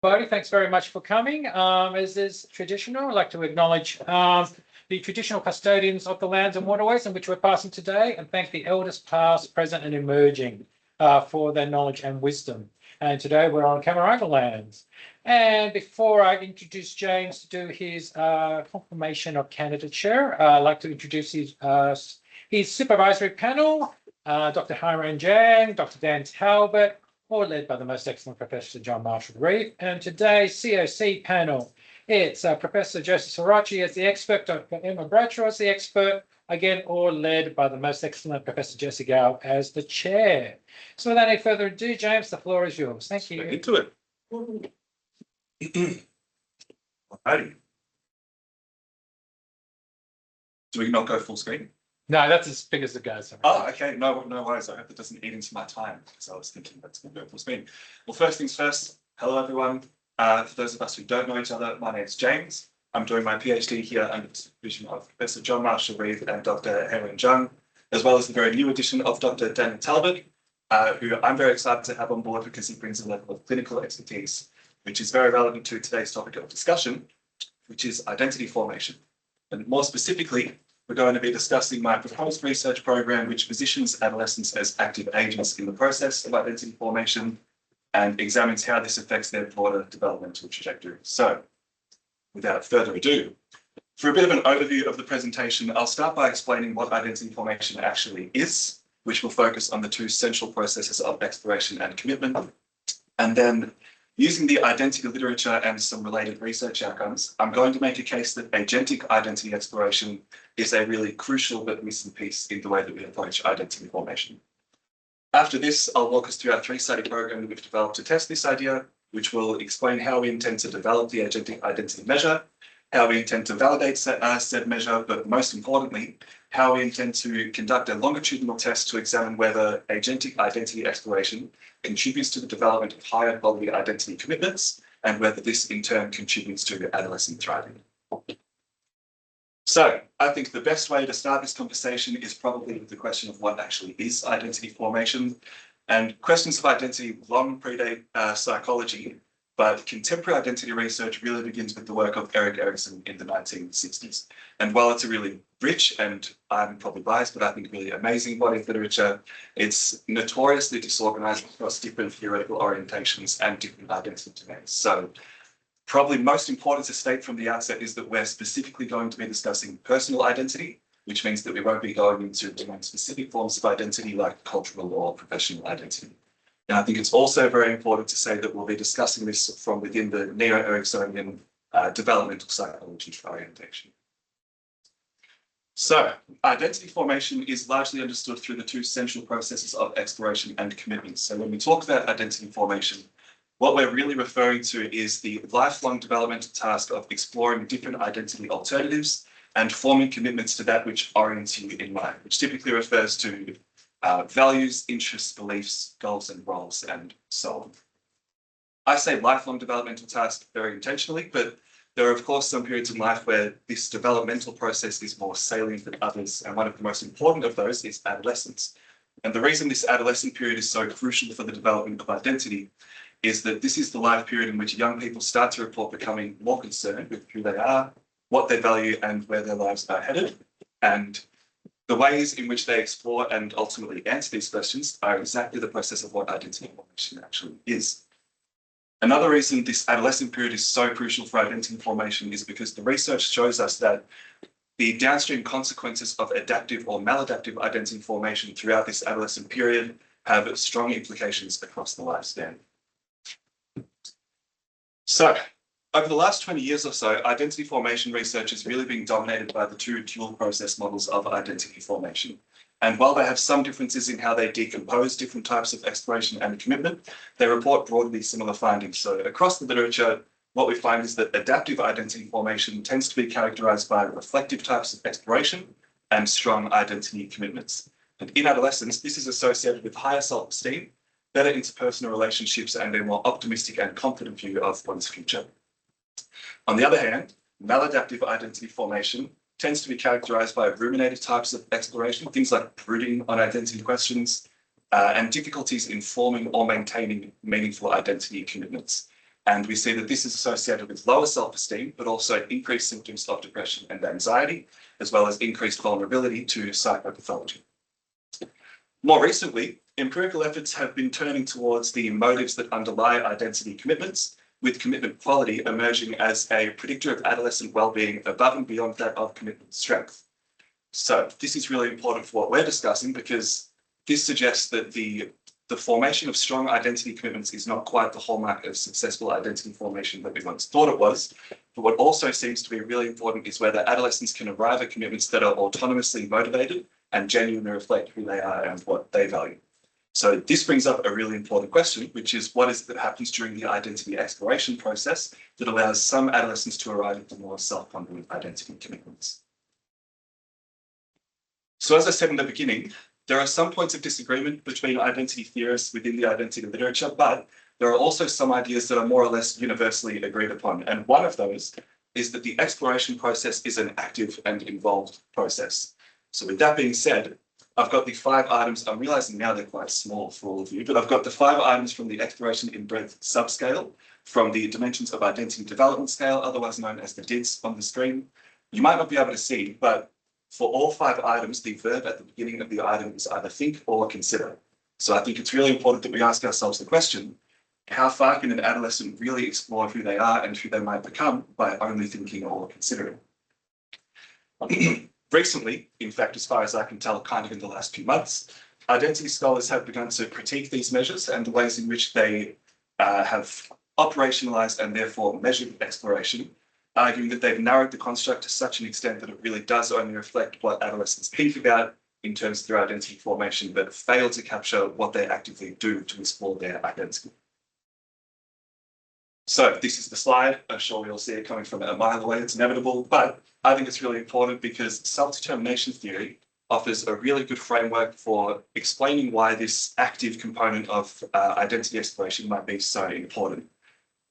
Everybody, thanks very much for coming. As is traditional, I'd like to acknowledge the traditional custodians of the lands and waterways in which we're passing today, and thank the elders past, present and emerging for their knowledge and wisdom. And today we're on Camaraga lands. And before I introduce James to do his confirmation of candidature, I'd like to introduce his supervisory panel, Dr. Hairan Jang, Dr. Dan Talbot, all led by the most excellent Professor John Marshall-Reed. And today's COC panel, it's Professor Joseph Sorachi as the expert, Dr. Emma Bradshaw as the expert, again, all led by the most excellent Professor Jesse Gao as the chair. So without any further ado, James, the floor is yours. Thank you. Into it. Alrighty. Do we not go full screen? No, that's as big as it goes. Oh, okay. No worries. I hope that doesn't eat into my time because I was thinking that's going to go full screen. Well, first things first. Hello, everyone. For those of us who don't know each other, my name is James. I'm doing my PhD here under the supervision of Professor John Marshall-Reed and Dr. Hairan Jang, as well as the very new addition of Dr. Dan Talbot, who I'm very excited to have on board because he brings a level of clinical expertise, which is very relevant to today's topic of discussion, which is identity formation. And more specifically, we're going to be discussing my proposed research program, which positions adolescents as active agents in the process of identity formation and examines how this affects their broader developmental trajectory. So, without further ado, for a bit of an overview of the presentation, I'll start by explaining what identity formation actually is, which will focus on the two central processes of exploration and commitment. And then, using the identity literature and some related research outcomes, I'm going to make a case that agentic identity exploration is a really crucial but missing piece in the way that we approach identity formation. After this, I'll walk us through our three-study program that we've developed to test this idea, which will explain how we intend to develop the agentic identity measure, how we intend to validate said measure, but most importantly, how we intend to conduct a longitudinal test to examine whether agentic identity exploration contributes to the development of higher quality identity commitments and whether this in turn contributes to adolescent thriving. So I think the best way to start this conversation is probably with the question of what actually is identity formation. And questions of identity long predate psychology, but contemporary identity research really begins with the work of Erik Erikson in the 1960s. And while it's a really rich and I'm probably biased, but I think really amazing body of literature, it's notoriously disorganized across different theoretical orientations and different identity domains. So probably most important to state from the outset is that we're specifically going to be discussing personal identity, which means that we won't be going into domain-specific forms of identity like cultural or professional identity. And I think it's also very important to say that we'll be discussing this from within the neo-Ericksonian developmental psychology orientation. So, identity formation is largely understood through the two central processes of exploration and commitment. So when we talk about identity formation, what we're really referring to is the lifelong developmental task of exploring different identity alternatives and forming commitments to that which orients you in life, which typically refers to values, interests, beliefs, goals and roles, and so on. I say lifelong developmental task very intentionally, but there are of course some periods in life where this developmental process is more salient than others, and one of the most important of those is adolescence. And the reason this adolescent period is so crucial for the development of identity is that this is the life period in which young people start to report becoming more concerned with who they are, what they value, and where their lives are headed. And the ways in which they explore and ultimately answer these questions are exactly the process of what identity formation actually is. Another reason this adolescent period is so crucial for identity formation is because the research shows us that the downstream consequences of adaptive or maladaptive identity formation throughout this adolescent period have strong implications across the lifespan. So, over the last 20 years or so, identity formation research has really been dominated by the two dual process models of identity formation. And while they have some differences in how they decompose different types of exploration and commitment, they report broadly similar findings. So across the literature, what we find is that adaptive identity formation tends to be characterized by reflective types of exploration and strong identity commitments. And in adolescence, this is associated with higher self-esteem, better interpersonal relationships, and a more optimistic and confident view of one's future. On the other hand, maladaptive identity formation tends to be characterized by ruminative types of exploration, things like brooding on identity questions, and difficulties in forming or maintaining meaningful identity commitments. And we see that this is associated with lower self-esteem, but also increased symptoms of depression and anxiety, as well as increased vulnerability to psychopathology. More recently, empirical efforts have been turning towards the motives that underlie identity commitments, with commitment quality emerging as a predictor of adolescent well-being above and beyond that of commitment strength. So this is really important for what we're discussing, because this suggests that the formation of strong identity commitments is not quite the hallmark of successful identity formation that we once thought it was. But what also seems to be really important is whether adolescents can arrive at commitments that are autonomously motivated and genuinely reflect who they are and what they value. So this brings up a really important question, which is what is it that happens during the identity exploration process that allows some adolescents to arrive at the more self-confident identity commitments? So as I said in the beginning, there are some points of disagreement between identity theorists within the identity literature, but there are also some ideas that are more or less universally agreed upon. And one of those is that the exploration process is an active and involved process. So with that being said, I've got the 5 items. I'm realizing now they're quite small for all of you, but I've got the 5 items from the exploration in breadth subscale from the dimensions of identity development scale, otherwise known as the DIDS, on the screen. You might not be able to see, but for all 5 items, the verb at the beginning of the item is either think or consider. So I think it's really important that we ask ourselves the question, how far can an adolescent really explore who they are and who they might become by only thinking or considering? Recently, in fact, as far as I can tell, kind of in the last few months, identity scholars have begun to critique these measures and the ways in which they have operationalized and therefore measured exploration, arguing that they've narrowed the construct to such an extent that it really does only reflect what adolescents think about in terms of their identity formation, but fail to capture what they actively do to explore their identity. So this is the slide. I'm sure we all see it coming from a mile away. It's inevitable, but I think it's really important because self-determination theory offers a really good framework for explaining why this active component of identity exploration might be so important.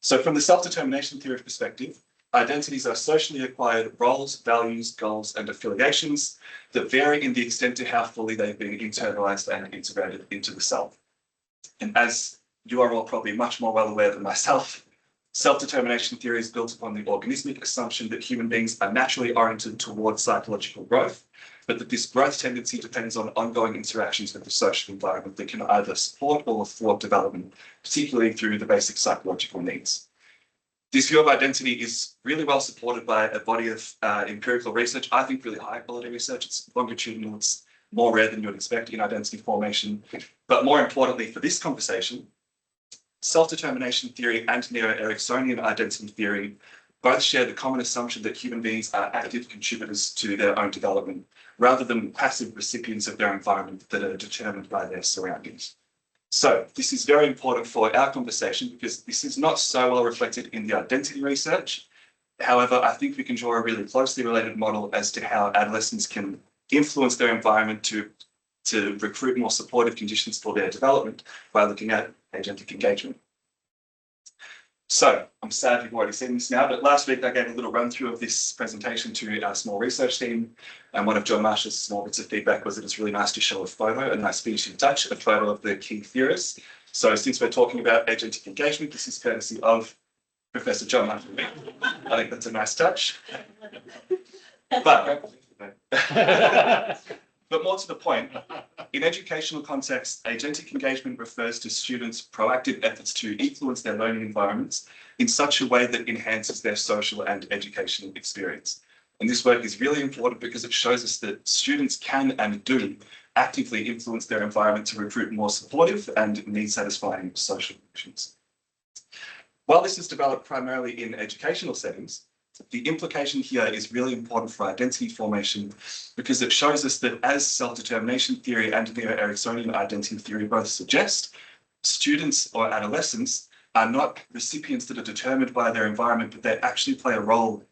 So from the self-determination theory perspective, identities are socially acquired roles, values, goals, and affiliations that vary in the extent to how fully they've been internalized and integrated into the self. And as you are all probably much more well aware than myself, self-determination theory is built upon the organismic assumption that human beings are naturally oriented towards psychological growth, but that this growth tendency depends on ongoing interactions with the social environment that can either support or thwart development, particularly through the basic psychological needs. This view of identity is really well supported by a body of empirical research, I think really high quality research. It's longitudinal, it's more rare than you would expect in identity formation. But more importantly for this conversation, self-determination theory and neo-Ericksonian identity theory both share the common assumption that human beings are active contributors to their own development, rather than passive recipients of their environment that are determined by their surroundings. So this is very important for our conversation because this is not so well reflected in the identity research. However, I think we can draw a really closely related model as to how adolescents can influence their environment to recruit more supportive conditions for their development by looking at agentic engagement. So I'm sad you've already seen this now, but last week I gave a little run through of this presentation to our small research team. And one of John Marsh's small bits of feedback was that it's really nice to show a photo, a nice finishing touch, a photo of the key theorists. So since we're talking about agentic engagement, this is courtesy of Professor John Marsh. I think that's a nice touch. But more to the point, in educational contexts, agentic engagement refers to students' proactive efforts to influence their learning environments in such a way that enhances their social and educational experience. And this work is really important because it shows us that students can and do actively influence their environment to recruit more supportive and need-satisfying social conditions. While this is developed primarily in educational settings, the implication here is really important for identity formation because it shows us that as self-determination theory and neo-Ericksonian identity theory both suggest, students or adolescents are not recipients that are determined by their environment, but they actually play a role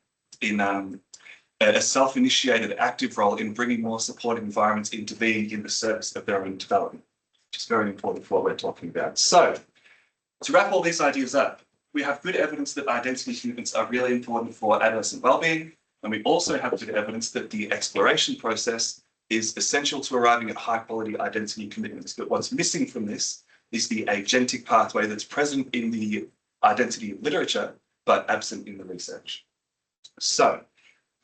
in a self-initiated active role in bringing more supportive environments into being in the service of their own development, which is very important for what we're talking about. So to wrap all these ideas up, we have good evidence that identity commitments are really important for adolescent well-being, and we also have good evidence that the exploration process is essential to arriving at high-quality identity commitments. But what's missing from this is the agentic pathway that's present in the identity literature, but absent in the research. So,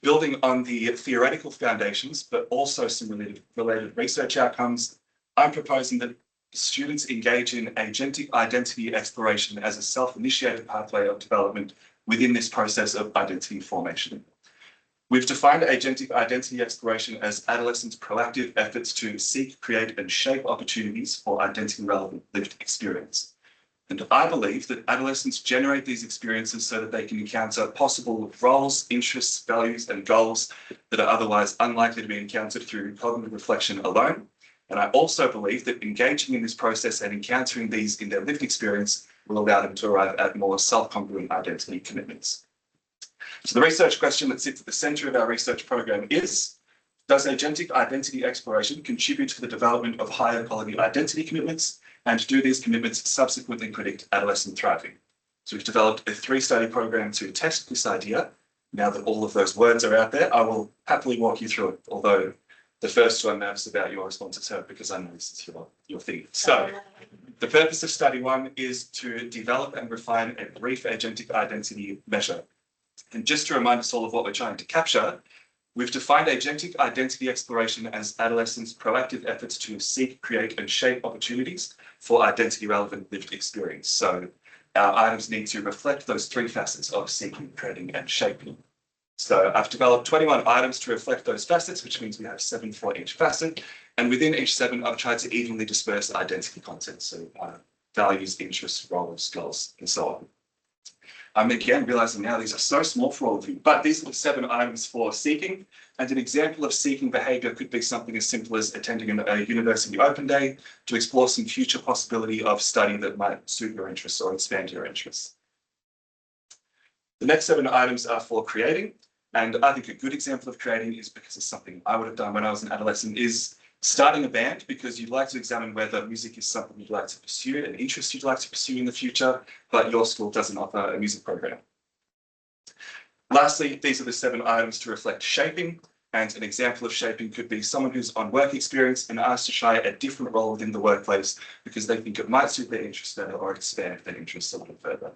building on the theoretical foundations, but also some related research outcomes, I'm proposing that students engage in agentic identity exploration as a self-initiated pathway of development within this process of identity formation. We've defined agentic identity exploration as adolescents' proactive efforts to seek, create, and shape opportunities for identity-relevant lived experience. And I believe that adolescents generate these experiences so that they can encounter possible roles, interests, values, and goals that are otherwise unlikely to be encountered through cognitive reflection alone. And I also believe that engaging in this process and encountering these in their lived experience will allow them to arrive at more self-congruent identity commitments. So the research question that sits at the centre of our research program is, does agentic identity exploration contribute to the development of higher quality identity commitments, and do these commitments subsequently predict adolescent thriving? So we've developed a 3-study program to test this idea. Now that all of those words are out there, I will happily walk you through it, although the first two I'm nervous about your responses to, because I know this is your thing. So the purpose of study 1 is to develop and refine a brief agentic identity measure. And just to remind us all of what we're trying to capture, we've defined agentic identity exploration as adolescents' proactive efforts to seek, create, and shape opportunities for identity-relevant lived experience. So our items need to reflect those 3 facets of seeking, creating, and shaping. So I've developed 21 items to reflect those facets, which means we have 7 for each facet. And within each 7, I've tried to evenly disperse identity content. So values, interests, roles, goals, and so on. I'm again realizing now these are so small for all of you, but these are the 7 items for seeking. And an example of seeking behavior could be something as simple as attending a university open day to explore some future possibility of study that might suit your interests or expand your interests. The next 7 items are for creating. And I think a good example of creating is, because it's something I would have done when I was an adolescent, is starting a band, because you'd like to examine whether music is something you'd like to pursue, an interest you'd like to pursue in the future, but your school doesn't offer a music program. Lastly, these are the 7 items to reflect shaping. And an example of shaping could be someone who's on work experience and asked to try a different role within the workplace because they think it might suit their interest better or expand their interests a little further.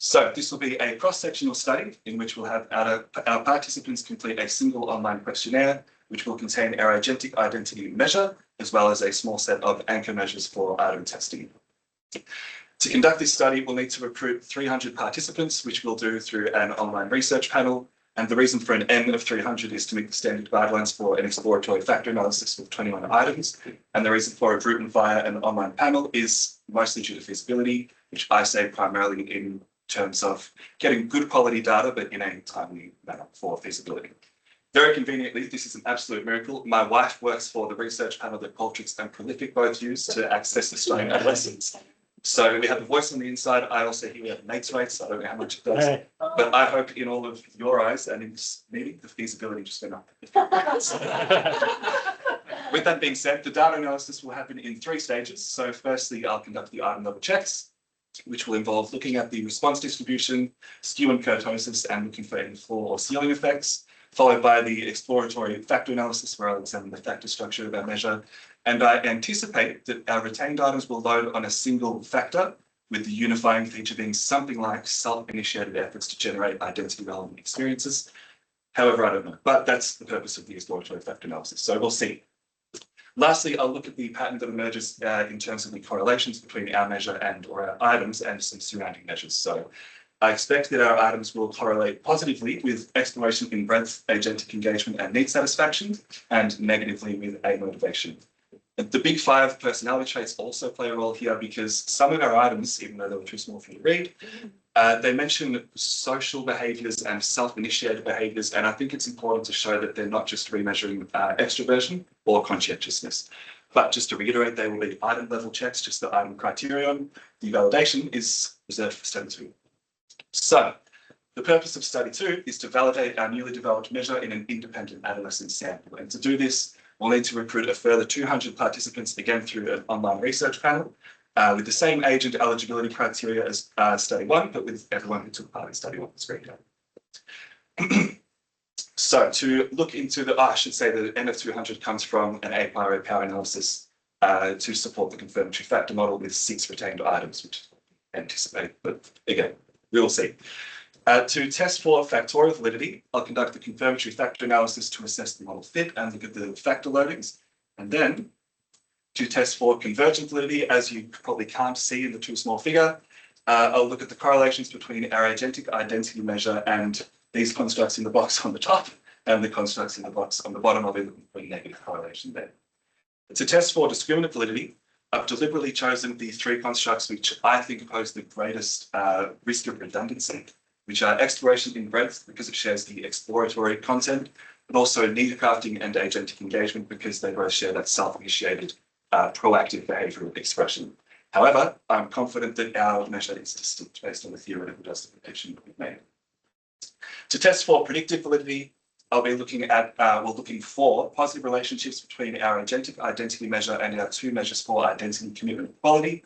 So this will be a cross-sectional study in which we'll have our participants complete a single online questionnaire, which will contain our agentic identity measure, as well as a small set of anchor measures for item testing. To conduct this study, we'll need to recruit 300 participants, which we'll do through an online research panel. And the reason for an N of 300 is to meet the standard guidelines for an exploratory factor analysis with 21 items. And the reason for recruitment via an online panel is mostly due to feasibility, which I say primarily in terms of getting good quality data, but in a timely manner for feasibility. Very conveniently, this is an absolute miracle. My wife works for the research panel that Qualtrics and Prolific both use to access Australian adolescents. So we have a voice on the inside. I also hear we have mates rates. I don't know how much it does, but I hope in all of your eyes and in this meeting, the feasibility just went up. With that being said, the data analysis will happen in 3 stages. So firstly, I'll conduct the item level checks, which will involve looking at the response distribution, skew and kurtosis, and looking for any floor or ceiling effects, followed by the exploratory factor analysis, where I'll examine the factor structure of our measure. And I anticipate that our retained items will load on a single factor, with the unifying feature being something like self-initiated efforts to generate identity-relevant experiences. However, I don't know, but that's the purpose of the exploratory factor analysis. So we'll see. Lastly, I'll look at the pattern that emerges in terms of the correlations between our measure and or our items and some surrounding measures. So I expect that our items will correlate positively with exploration in breadth, agentic engagement, and need satisfaction, and negatively with A motivation. The big 5 personality traits also play a role here, because some of our items, even though they were too small for you to read, they mention social behaviours and self-initiated behaviours, and I think it's important to show that they're not just remeasuring extroversion or conscientiousness. But just to reiterate, they will be item level checks, just the item criterion. The validation is reserved for study 2. So the purpose of study 2 is to validate our newly developed measure in an independent adolescent sample. And to do this, we'll need to recruit a further 200 participants, again through an online research panel, with the same age and eligibility criteria as study 1, but with everyone who took part in study 1 screened out. So to look into the, I should say the N of 200 comes from an a priori power analysis to support the confirmatory factor model with 6 retained items, which anticipate, but again, we will see. To test for factorial validity, I'll conduct the confirmatory factor analysis to assess the model fit and look at the factor loadings. And then to test for convergent validity, as you probably can't see in the too small figure, I'll look at the correlations between our agentic identity measure and these constructs in the box on the top and the constructs in the box on the bottom. I'll be looking for a negative correlation there. To test for discriminant validity, I've deliberately chosen the three constructs which I think pose the greatest risk of redundancy, which are exploration in breadth because it shares the exploratory content, but also need crafting and agentic engagement because they both share that self-initiated proactive behavioral expression. However, I'm confident that our measure is distinct based on the theoretical justification that we've made. To test for predictive validity, I'll be looking at, looking for positive relationships between our agentic identity measure and our two measures for identity, commitment, and quality.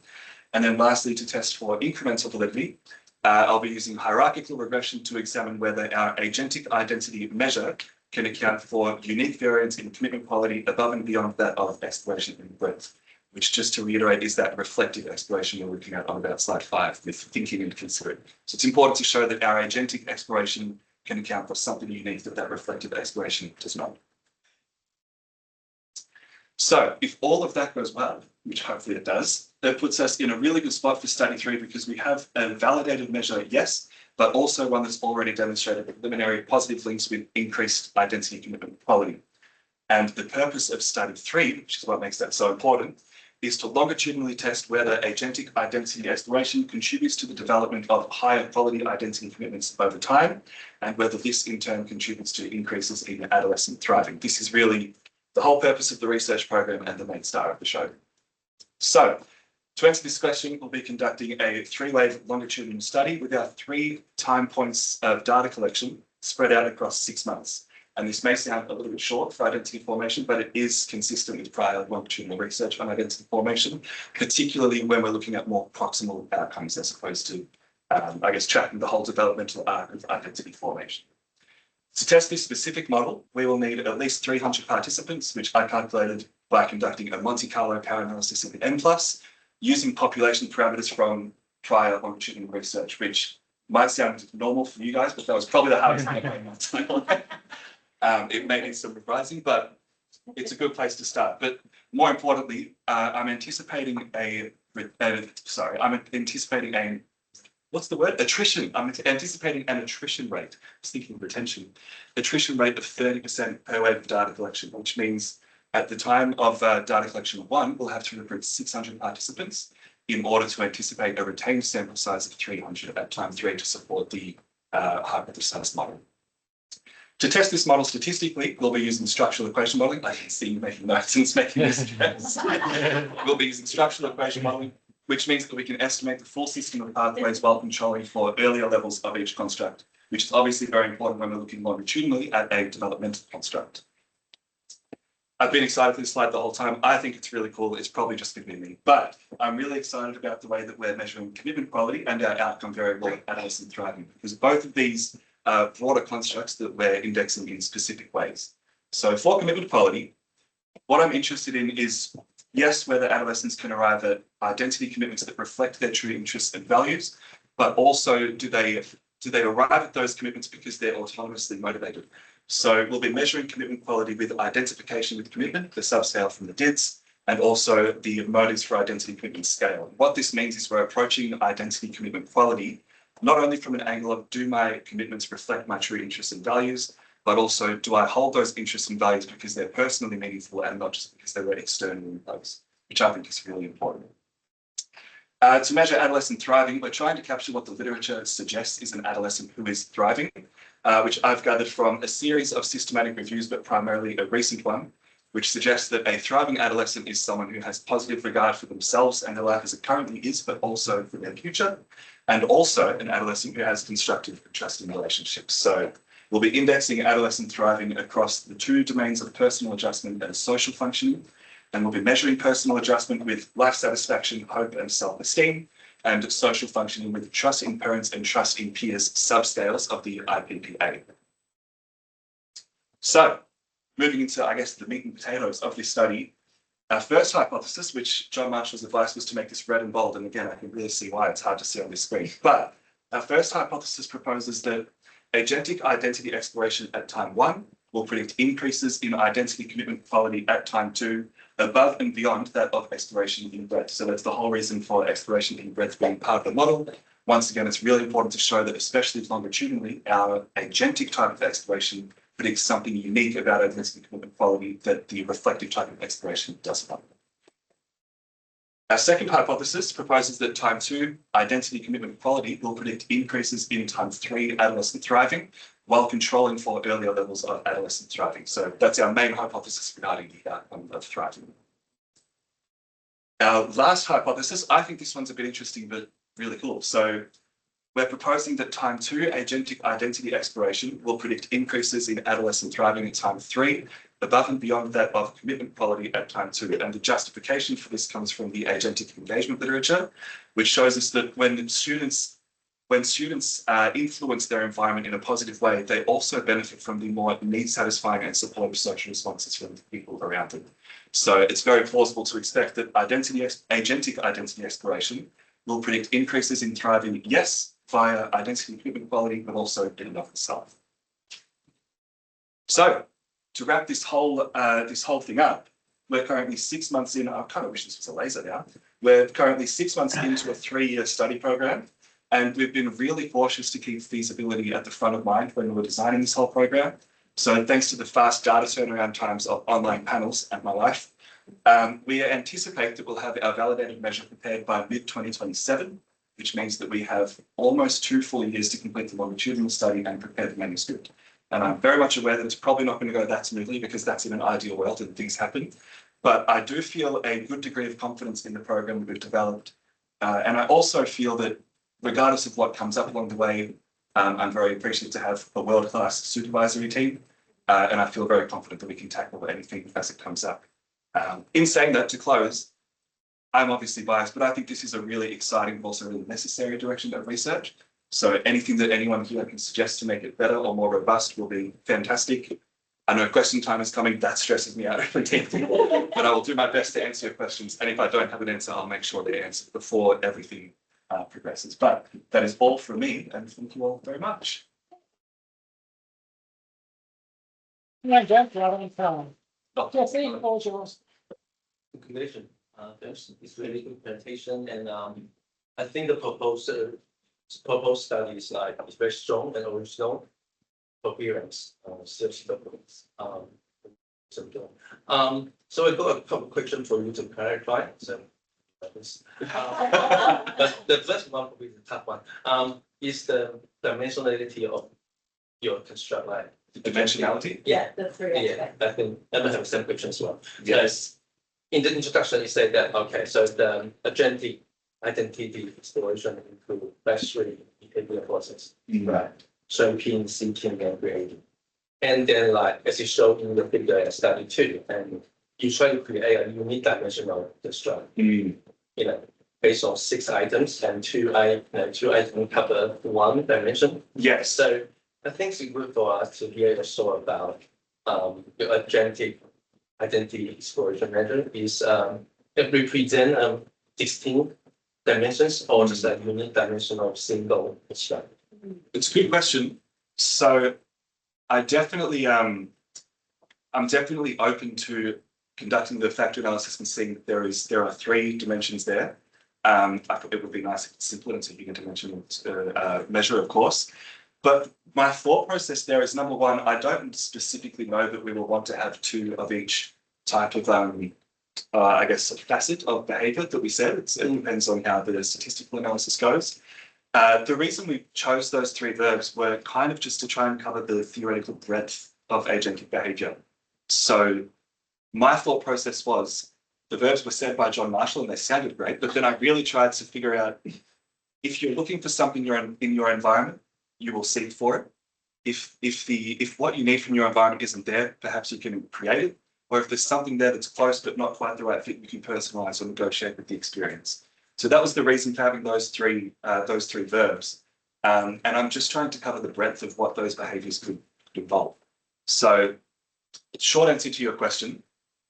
And then lastly, to test for incremental validity, I'll be using hierarchical regression to examine whether our agentic identity measure can account for unique variance in commitment quality above and beyond that of exploration in breadth, which, just to reiterate, is that reflective exploration we're looking at on about slide 5 with thinking and considering. So it's important to show that our agentic exploration can account for something unique that reflective exploration does not. So if all of that goes well, which hopefully it does, that puts us in a really good spot for study 3 because we have a validated measure, yes, but also one that's already demonstrated preliminary positive links with increased identity, commitment, quality. And the purpose of study 3, which is what makes that so important, is to longitudinally test whether agentic identity exploration contributes to the development of higher quality identity commitments over time, and whether this in turn contributes to increases in adolescent thriving. This is really the whole purpose of the research program and the main star of the show. So, to answer this question, we'll be conducting a 3-wave longitudinal study with our 3 time points of data collection spread out across 6 months. And this may sound a little bit short for identity formation, but it is consistent with prior longitudinal research on identity formation, particularly when we're looking at more proximal outcomes as opposed to, I guess, tracking the whole developmental arc of identity formation. To test this specific model, we will need at least 300 participants, which I calculated by conducting a Monte Carlo power analysis of the N+, using population parameters from prior longitudinal research, which might sound normal for you guys, but that was probably the hardest thing I made. It may need some revising, but it's a good place to start. But more importantly, I'm anticipating what's the word? Attrition. I'm anticipating an attrition rate. I was thinking retention. Attrition rate of 30% per wave of data collection, which means at the time of data collection 1, we'll have to recruit 600 participants in order to anticipate a retained sample size of 300 at time 3 to support the hypothesized model. To test this model statistically, we'll be using structural equation modeling. I can see you making notes and it's making me stress. We'll be using structural equation modeling, which means that we can estimate the full system of pathways while controlling for earlier levels of each construct, which is obviously very important when we're looking longitudinally at a developmental construct. I've been excited for this slide the whole time. I think it's really cool. It's probably just going to be me, but I'm really excited about the way that we're measuring commitment quality and our outcome variable at adolescent thriving, because both of these broader constructs that we're indexing in specific ways. So for commitment quality, what I'm interested in is, yes, whether adolescents can arrive at identity commitments that reflect their true interests and values, but also do they arrive at those commitments because they're autonomously motivated? So we'll be measuring commitment quality with identification with commitment, the subscale from the DIDS, and also the motives for identity commitment scale. What this means is we're approaching identity commitment quality not only from an angle of do my commitments reflect my true interests and values, but also do I hold those interests and values because they're personally meaningful and not just because they were externally imposed, which I think is really important. To measure adolescent thriving, we're trying to capture what the literature suggests is an adolescent who is thriving, which I've gathered from a series of systematic reviews, but primarily a recent one, which suggests that a thriving adolescent is someone who has positive regard for themselves and their life as it currently is, but also for their future, and also an adolescent who has constructive and trusting relationships. So we'll be indexing adolescent thriving across the 2 domains of personal adjustment and social functioning, and we'll be measuring personal adjustment with life satisfaction, hope, and self-esteem, and social functioning with trust in parents and trust in peers subscales of the IPPE. So, moving into, I guess, the meat and potatoes of this study, Our first hypothesis, which John Marshall's advice was to make this red and bold, and again, I can really see why it's hard to see on this screen, but our first hypothesis proposes that agentic identity exploration at time 1 will predict increases in identity commitment quality at time 2 above and beyond that of exploration in breadth. So that's the whole reason for exploration in breadth being part of the model. Once again, it's really important to show that, especially longitudinally, our agentic type of exploration predicts something unique about identity commitment quality that the reflective type of exploration does not. Our second hypothesis proposes that time 2 identity commitment quality will predict increases in time 3 adolescent thriving while controlling for earlier levels of adolescent thriving. So that's our main hypothesis regarding the outcome of thriving. Our last hypothesis, I think this one's a bit interesting, but really cool. So we're proposing that time 2 agentic identity exploration will predict increases in adolescent thriving at time 3, above and beyond that of commitment quality at time 2. And the justification for this comes from the agentic engagement literature, which shows us that when students influence their environment in a positive way, they also benefit from the more need-satisfying and supportive social responses from the people around them. So it's very plausible to expect that agentic identity exploration will predict increases in thriving, yes, via identity commitment quality, but also in and of itself. So to wrap this whole thing up, we're currently 6 months in. I kind of wish this was a laser now. We're currently 6 months into a 3-year study program, and we've been really cautious to keep feasibility at the front of mind when we were designing this whole program. So thanks to the fast data turnaround times of online panels and my life, we anticipate that we'll have our validated measure prepared by mid-2027, which means that we have almost 2 full years to complete the longitudinal study and prepare the manuscript. And I'm very much aware that it's probably not going to go that smoothly because that's in an ideal world and things happen. But I do feel a good degree of confidence in the program that we've developed. And I also feel that regardless of what comes up along the way, I'm very appreciative to have a world-class supervisory team. And I feel very confident that we can tackle anything as it comes up. In saying that, to close, I'm obviously biased, but I think this is a really exciting, but also really necessary direction of research. So anything that anyone here can suggest to make it better or more robust will be fantastic. I know question time is coming. That stresses me out every day, but I will do my best to answer your questions. And if I don't have an answer, I'll make sure they're answered before everything progresses. But that is all from me, and thank you all very much. Yeah, Jeff, rather than Colin. Oh, Jesse, all yours. Congratulations. It's really good presentation, and I think the proposed study is it's very strong and original, coherence, so I got a couple questions for you to clarify. So, but the first one will be the top one. Is the dimensionality of your construct line? The dimensionality? Yeah, That's very yeah. I think I have the same question as well. Yes. In the introduction, you said that, okay, so the agentic identity exploration include batch-free behavior process, right? Shaping, seeking, and creating. And then, as you showed in the figure and study 2, and you try to create a unique dimensional construct, based on 6 items, and 2 items cover 1 dimension. Yes. So I think it's good for us to hear the story about your agentic identity exploration method is it represent distinct dimensions or just a unique dimension of single construct? It's a good question. So I'm definitely open to conducting the factor analysis and seeing that there are 3 dimensions there. I thought it would be nice if it's simpler and so you can dimensional measure, of course. But my thought process there is, number one, I don't specifically know that we will want to have 2 of each type of, I guess, a facet of behavior that we said. It depends on how the statistical analysis goes. The reason we chose those 3 verbs were kind of just to try and cover the theoretical breadth of agentic behavior. So my thought process was the verbs were said by John Marshall and they sounded great, but then I really tried to figure out if you're looking for something in your environment, you will seek for it. If what you need from your environment isn't there, perhaps you can create it. Or if there's something there that's close but not quite the right fit, you can personalize or negotiate with the experience. So that was the reason for having those three verbs. And I'm just trying to cover the breadth of what those behaviors could involve. So short answer to your question,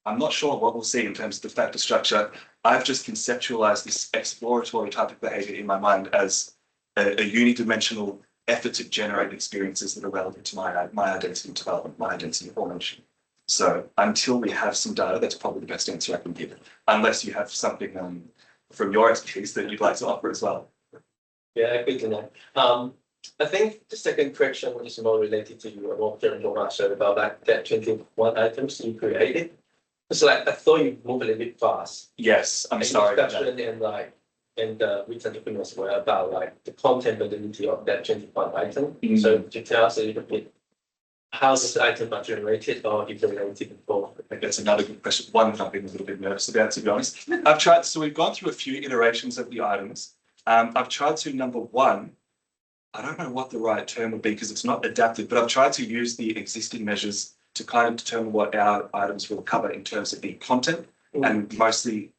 I'm not sure what we'll see in terms of the factor structure. I've just conceptualized this exploratory type of behavior in my mind as a unidimensional effort to generate experiences that are relevant to my identity development, my identity formation. So until we have some data, that's probably the best answer I can give, unless you have something from your expertise that you'd like to offer as well. Yeah, good to know. I think the second question is more related to your more general answer about that 21 items you created. It's like I thought you moved a little bit fast. Yes, I'm And sorry. discussion and written documents were about like the content validity of that 21 item. So to tell us a little bit how this item are generated or if they're related before. I think that's another good question. One that I've been a little bit nervous about, to be honest. I've tried, so we've gone through a few iterations of the items. I've tried to, number one, I don't know what the right term would be because it's not adapted, but I've tried to use the existing measures to kind of determine what our items will cover in terms of the content and mostly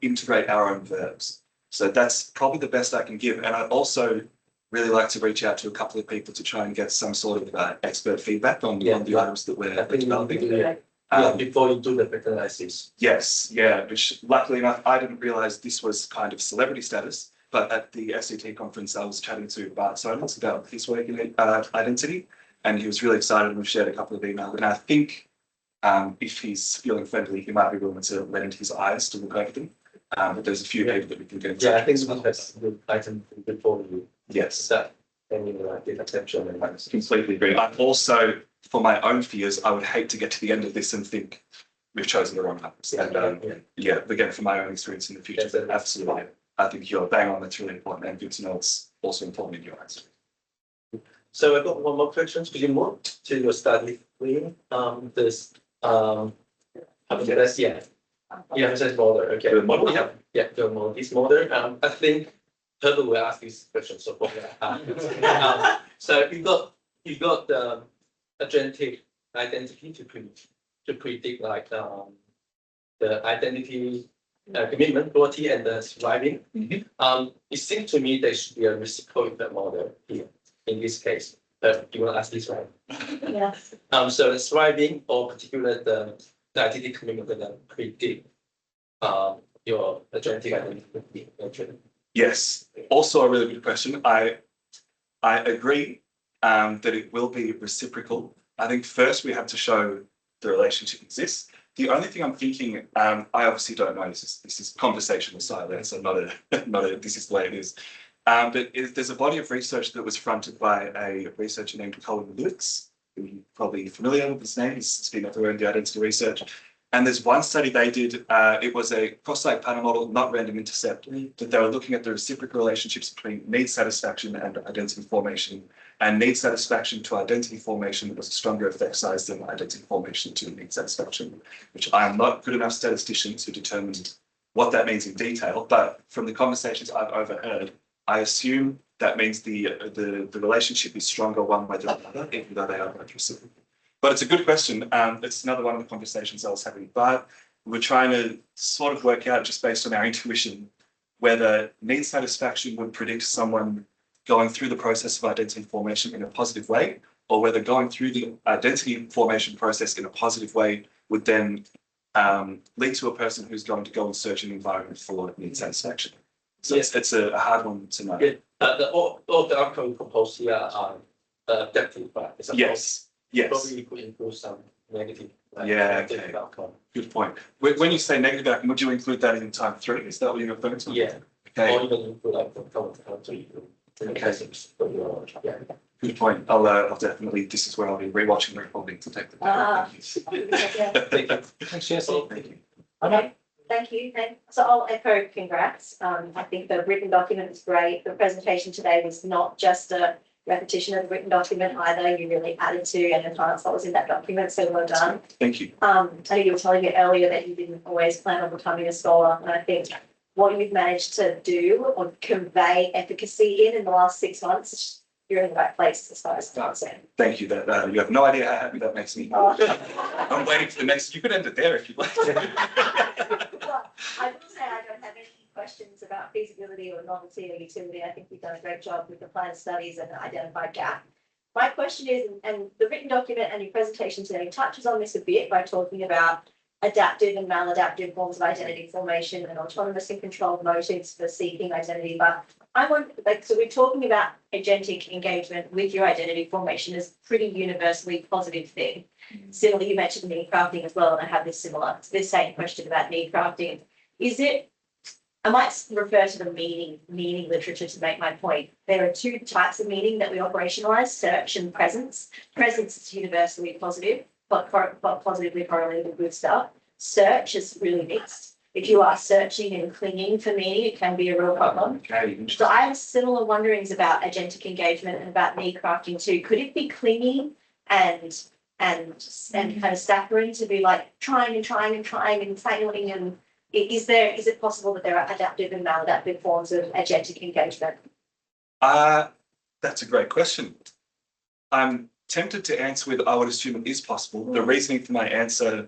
integrate our own verbs. So that's probably the best I can give. And I'd also really like to reach out to a couple of people to try and get some sort of expert feedback on the items that we're developing. Before you do the analysis. Yes, yeah, which luckily enough, I didn't realize this was kind of celebrity status, but at the SCT conference, I was chatting to Bart Sonens about his work in identity, and he was really excited, and we've shared a couple of emails. And I think if he's feeling friendly, he might be willing to lend his eyes to look over them. But there's a few people that we can get in touch Yeah, I think with. that's the item before you. Yes, That and you like the exception and I completely agree. I also, for my own fears, I would hate to get to the end of this and think we've chosen the wrong items. And yeah, again, from my own experience in the future, but absolutely, I think you're bang on. That's really important, and good to know it's also important in your eyes. So I've got one more question. Could you move to your study screen? This it says model. Okay. The model, yeah. Yeah, the model. This model. I think Herbert will ask this question. So so you got the agentic identity to predict like the identity commitment, loyalty, and the thriving. It seems to me there should be a reciprocal effect model here in this case. You want to ask this, right? Yes. So the thriving or particular the identity commitment that predict your agentic identity. Yes, also a really good question. I agree that it will be reciprocal. I think first we have to show the relationship exists. The only thing I'm thinking, I obviously don't know. This is conversational silence, and not a. This is the way it is. But there's a body of research that was fronted by a researcher named Colin Lewis, who you're probably familiar with his name. He's been at the identity research. And there's one study they did, it was a cross-site panel model, not random intercept, that they were looking at the reciprocal relationships between need satisfaction and identity formation. And need satisfaction to identity formation was a stronger effect size than identity formation to need satisfaction, which I am not good enough statistician to determine what that means in detail. But from the conversations I've overheard, I assume that means the relationship is stronger one way than another, even though they are both reciprocal. But it's a good question. It's another one of the conversations I was having. But we're trying to sort of work out, just based on our intuition, whether need satisfaction would predict someone going through the process of identity formation in a positive way, or whether going through the identity formation process in a positive way would then lead to a person who's going to go and search an environment for need satisfaction. So it's a hard one to know. Yeah. All the outcome proposed here are adaptive, right? Yes. Yes. Probably could include some negative. Okay. Outcome. Good point. When you say negative outcome, would you include that in time 3? Is that what you're referring to? Yeah. Okay. Or even include like the count 3. Okay. Yeah. Good point. I'll definitely. This is where I'll be rewatching the recording to take the. Thank you. Thanks, Jesse. Thank you. Okay, thank you. So I'll echo congrats. I think the written document is great. The presentation today was not just a repetition of the written document either. You really added to and enhanced what was in that document, so well done. Thank you. I know you were telling me earlier that you didn't always plan on becoming a scholar, and I think what you've managed to do or convey efficacy in the last 6 months, you're in the right place as far as I'm concerned. Thank you. That you have no idea how happy that makes me. I'm waiting for the next. You could end it there if you'd like. Well, I will say I don't have any questions about feasibility or novelty or utility. I think you've done a great job with the planned studies and the identified gap. My question is, and the written document and your presentation today touches on this a bit by talking about adaptive and maladaptive forms of identity formation and autonomous and controlled motives for seeking identity. But I want, like, so we're talking about agentic engagement with your identity formation as pretty universally positive thing. Similarly, you mentioned need crafting as well, and I have this same question about need crafting. Is it, I might refer to the meaning literature to make my point. There are two types of meaning that we operationalize, search and presence. Presence is universally positive, but positively correlated with stuff. Search is really mixed. If you are searching and clinging for meaning, it can be a real problem. Okay. So I have similar wonderings about agentic engagement and about need crafting too. Could it be clinging and kind of saccharine to be like trying and failing, and is it possible that there are adaptive and maladaptive forms of agentic engagement? That's a great question. I'm tempted to answer with I would assume it is possible. The reasoning for my answer,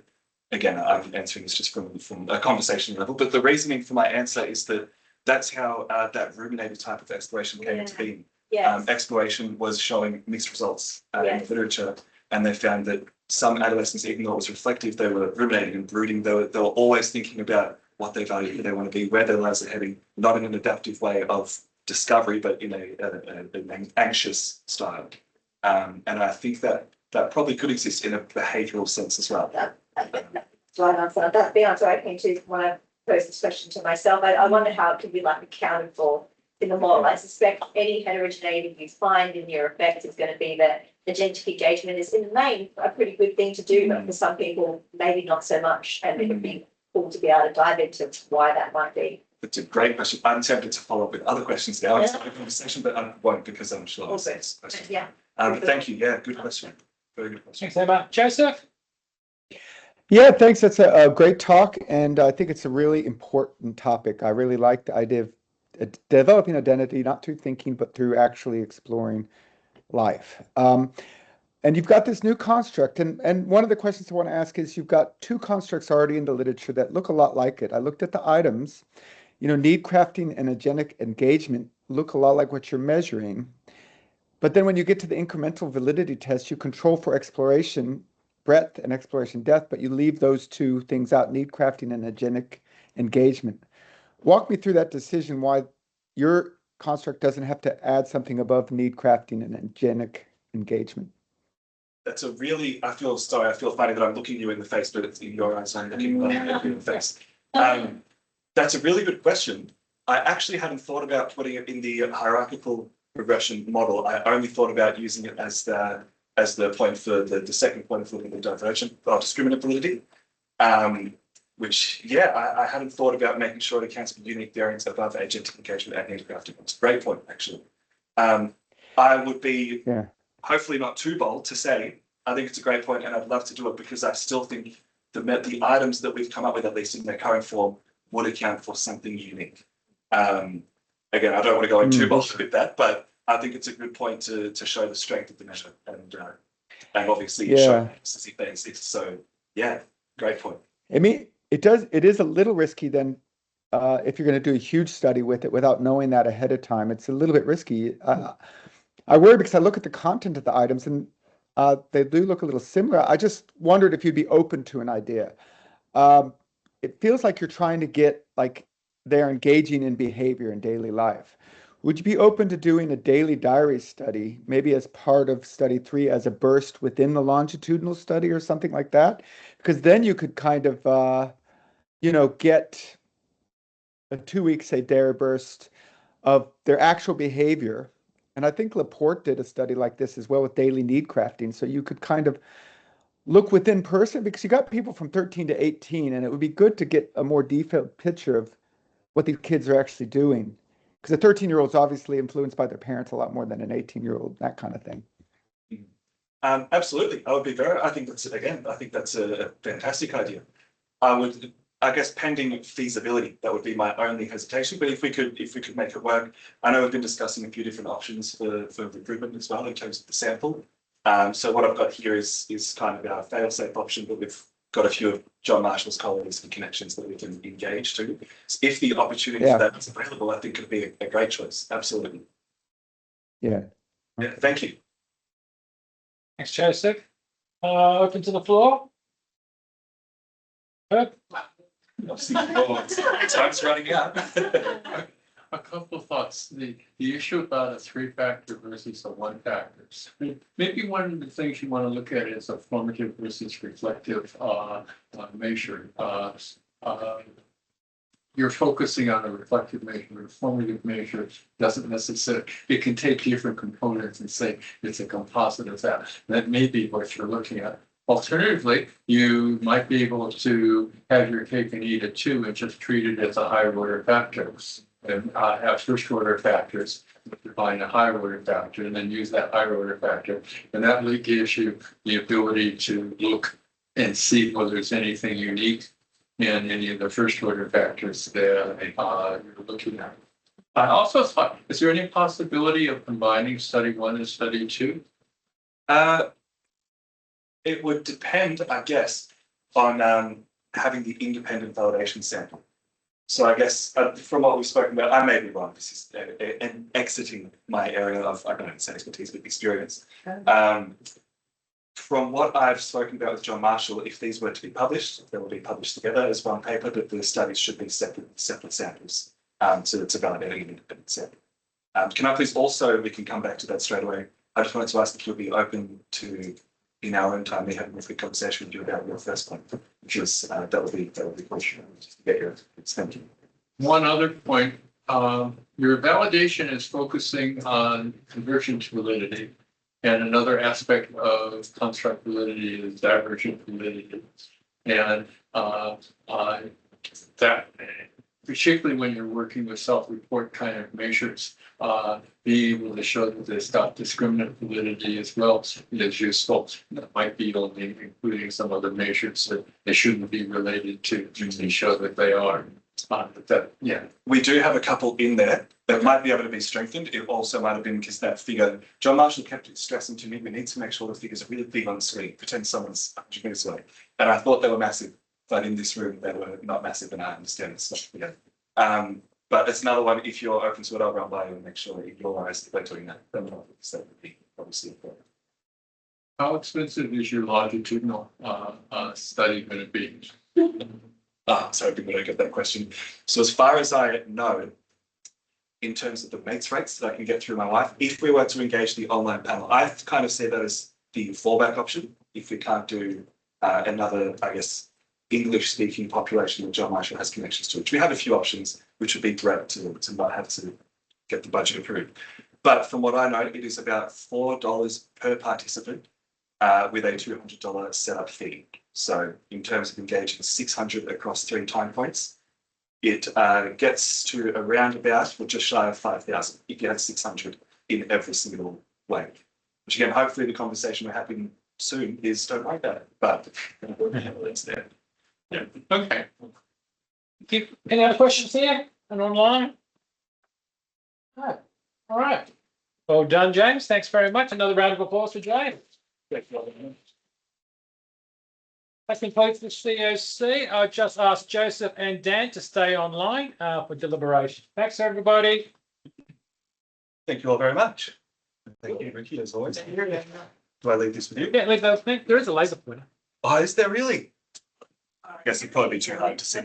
again, I'm answering this just from a conversation level, but the reasoning for my answer is that that's how that ruminative type of exploration came into being. Yes. Exploration was showing mixed results in the literature, and they found that some adolescents, even though it was reflective, they were ruminating and brooding. They were always thinking about what they value, who they want to be, where their lives are heading, not in an adaptive way of discovery, but in an anxious style. And I think that probably could exist in a behavioural sense as well. That's right answer. That's the answer I came to when I posed this question to myself. I wonder how it could be like accounted for in the model. I suspect any heterogeneity you find in your effect is going to be that agentic engagement is in the main a pretty good thing to do, but for some people maybe not so much, and it would be cool to be able to dive into why that might be. It's a great question. I'm tempted to follow up with other questions now inside the conversation, but I won't because I'm sure Also, this question. yeah. But thank you. Yeah, good question. Very good question. Thanks, Emma. Joseph? Yeah, thanks. That's a great talk, and I think it's a really important topic. I really like the idea of developing identity, not through thinking, but through actually exploring life. And you've got this new construct, and one of the questions I want to ask is, you've got two constructs already in the literature that look a lot like it. I looked at the items, need crafting and agentic engagement look a lot like what you're measuring. But then when you get to the incremental validity test, you control for exploration breadth and exploration depth, but you leave those two things out, need crafting and agentic engagement. Walk me through that decision, why your construct doesn't have to add something above need crafting and agentic engagement. That's a really, I feel funny that I'm looking you in the face, but it's in your eyes, I'm looking you in the face. That's a really good question. I actually hadn't thought about putting it in the hierarchical regression model. I only thought about using it as the point for the second point of looking at divergent or discriminant validity. Which, yeah, I hadn't thought about making sure it accounts for unique variance above agentic engagement and need crafting. It's a great point, actually. I would be hopefully not too bold to say, I think it's a great point and I'd love to do it, because I still think the items that we've come up with, at least in their current form, would account for something unique. Again, I don't want to go in too bold with that, but I think it's a good point to show the strength of the measure and obviously show as if they exist. So yeah, great point. I mean, it is a little risky then, if you're going to do a huge study with it without knowing that ahead of time. It's a little bit risky. I worry because I look at the content of the items and they do look a little similar. I just wondered if you'd be open to an idea. It feels like you're trying to get like they're engaging in behavior in daily life. Would you be open to doing a daily diary study, maybe as part of study 3 as a burst within the longitudinal study or something like that? Because then you could kind of, get a 2-week, say, diary burst of their actual behavior. And I think Laporte did a study like this as well with daily need crafting. So you could kind of look within person, because you got people from 13 to 18, and it would be good to get a more detailed picture of what these kids are actually doing. Because a 13-year-old is obviously influenced by their parents a lot more than an 18-year-old, that kind of thing. Absolutely. I think that's a fantastic idea. I guess pending feasibility, that would be my only hesitation. But if we could make it work, I know we've been discussing a few different options for recruitment as well in terms of the sample. So what I've got here is kind of our fail-safe option, but we've got a few of John Marshall's colleagues and connections that we can engage to. So if the opportunity for that is available, I think it would be a great choice. Absolutely. Yeah. Yeah. Thank you. Thanks, Joseph. Open to the floor. Time's running out. A couple of thoughts. The issue about a 3-factor versus a 1-factor. Maybe one of the things you want to look at is a formative versus reflective measure. You're focusing on a reflective measure. A formative measure doesn't necessarily, it can take different components and say it's a composite of that. That may be what you're looking at. Alternatively, you might be able to have your cake and eat it too and just treat it as a higher order factor. And have first order factors, define a higher order factor, and then use that higher order factor. And that really gives you the ability to look and see whether there's anything unique in any of the first order factors that you're looking at. I also thought, is there any possibility of combining study 1 and study 2? It would depend, I guess, on having the independent validation sample. So I guess from what we've spoken about, I may be wrong. This is exiting my area of, I don't know, it's expertise, but experience. From what I've spoken about with John Marshall, if these were to be published, they will be published together as one paper, but the studies should be separate samples to validate an independent sample. Can I please also, we can come back to that straight away. I just wanted to ask if you'll be open to, in our own time, we have a good conversation with you about your first point, which is that would be question. Just to get your thank you. One other point, your validation is focusing on conversion to validity. And another aspect of construct validity is divergent validity. And that, particularly when you're working with self-report kind of measures, being able to show that there's got discriminant validity as well is useful. That might be only including some other measures that they shouldn't be related to show that they are. But that, yeah. We do have a couple in there that might be able to be strengthened. It also might have been because that figure, John Marshall kept stressing to me, we need to make sure the figures are really big on the screen, pretend someone's 100 meters away. And I thought they were massive, but in this room, they were not massive, and I understand it's not bigger. But it's another one, if you're open to it, I'll run by you and make sure that you realize that they're doing that. That would be obviously important. How expensive is your longitudinal study going to be? So I didn't really get that question. So as far as I know, in terms of the mates rates that I can get through my wife, if we were to engage the online panel, I kind of see that as the fallback option. If we can't do another, I guess, English-speaking population that John Marshall has connections to, which we have a few options, which would be great to not have to get the budget approved. But from what I know, it is about $4 per participant with a $200 setup fee. So in terms of engaging 600 across 3 time points, it gets to around about, or just shy of 5,000 if you have 600 in every single way. Which again, hopefully the conversation we're having soon is don't like that, but it's there. Yeah. Okay. Any other questions here and online? No. All right. Well done, James. Thanks very much. Another round of applause for James. That concludes the COC. I'll just ask Joseph and Dan to stay online for deliberation. Thanks, everybody. Thank you all very much. Thank you, Ricky, as always. Do I leave this with you? Yeah, leave those things. There is a laser pointer. Oh, is there really? I guess it'd probably be too hard to see.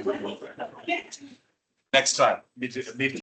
Next time, mid